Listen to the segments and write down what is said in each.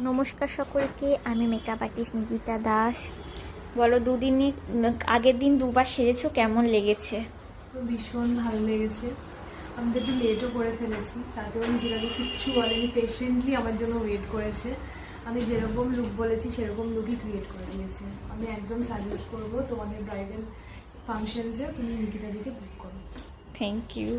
নমস্কার সকলকে, আমি মেকআপ আর্টিস্ট নিকিতা দাস। বলো, দুদিনই আগের দিন দুবার সেজেছো, কেমন লেগেছে? ভীষণ ভালো লেগেছে। আমি তো একটু লেটও করে ফেলেছি, তাতেও নিকিতাকে কিচ্ছু বলেনি, পেশেন্টলি আমার জন্য ওয়েট করেছে। আমি যেরকম লুক বলেছি সেরকম লুকই ক্রিয়েট করে দিয়েছে। আমি একদম সাজেস্ট করবো তোমাদের ব্রাইডাল ফাংশনসেও তুমি নিকিতাদিকে বুক করো। Thank you.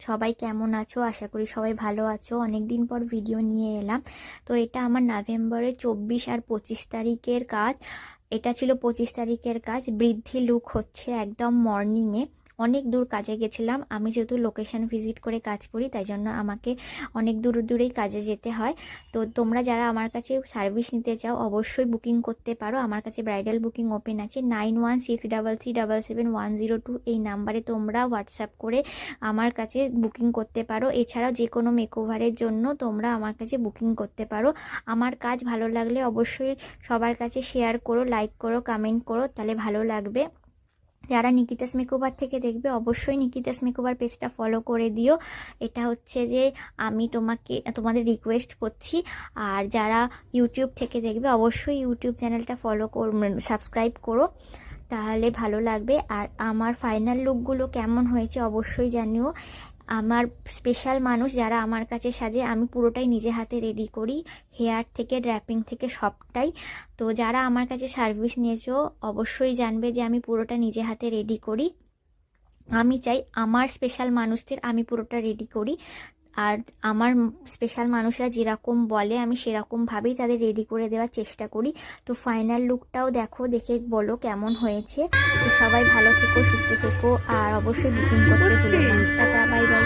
সবাই কেমন আছো? আশা করি সবাই ভালো আছো। অনেক দিন পর ভিডিও নিয়ে এলাম। তো এটা আমার নভেম্বরের 24 আর 25 তারিখের কাজ। এটা ছিল 25 তারিখের কাজ। বৃদ্ধি লুক হচ্ছে একদম মর্নিংয়ে। অনেক দূর কাজে গেছিলাম। আমি যেহেতু লোকেশন ভিজিট করে কাজ করি, তাই জন্য আমাকে অনেক দূর দূরেই কাজে যেতে হয়। তো তোমরা যারা আমার কাছে সার্ভিস নিতে চাও অবশ্যই বুকিং করতে পারো। আমার কাছে ব্রাইডাল বুকিং ওপেন আছে। 9163377102 এই নাম্বারে তোমরা হোয়াটসঅ্যাপ করে আমার কাছে বুকিং করতে পারো। এছাড়াও যে কোনো মেকওভারের জন্য তোমরা আমার কাছে বুকিং করতে পারো। আমার কাজ ভালো লাগলে অবশ্যই সবার কাছে শেয়ার করো, লাইক করো, কমেন্ট করো, তাহলে ভালো লাগবে। যারা নিকিতাস মেকওভার থেকে দেখবে অবশ্যই নিকিতাস মেকওভার পেজটা ফলো করে দিও। এটা হচ্ছে যে আমি তোমাদের রিকোয়েস্ট করছি। আর যারা ইউটিউব থেকে দেখবে অবশ্যই ইউটিউব চ্যানেলটা ফলো সাবস্ক্রাইব করো, তাহলে ভালো লাগবে। আর আমার ফাইনাল লুকগুলো কেমন হয়েছে অবশ্যই জানিও। আমার স্পেশাল মানুষ যারা আমার কাছে সাজে, আমি পুরোটাই নিজে হাতে রেডি করি, হেয়ার থেকে ড্র্যাপিং থেকে সবটাই। তো যারা আমার কাছে সার্ভিস নিয়েছো অবশ্যই জানবে যে আমি পুরোটা নিজে হাতে রেডি করি। আমি চাই আমার স্পেশাল মানুষদের আমি পুরোটা রেডি করি। আর আমার স্পেশাল মানুষরা যেরকম বলে আমি সেরকমভাবেই তাদের রেডি করে দেওয়ার চেষ্টা করি। তো ফাইনাল লুকটাও দেখো, দেখে বলো কেমন হয়েছে। তো সবাই ভালো থেকো, সুস্থ থেকো, আর অবশ্যই বুকিং করতে ভুলো না। Tata, bye bye.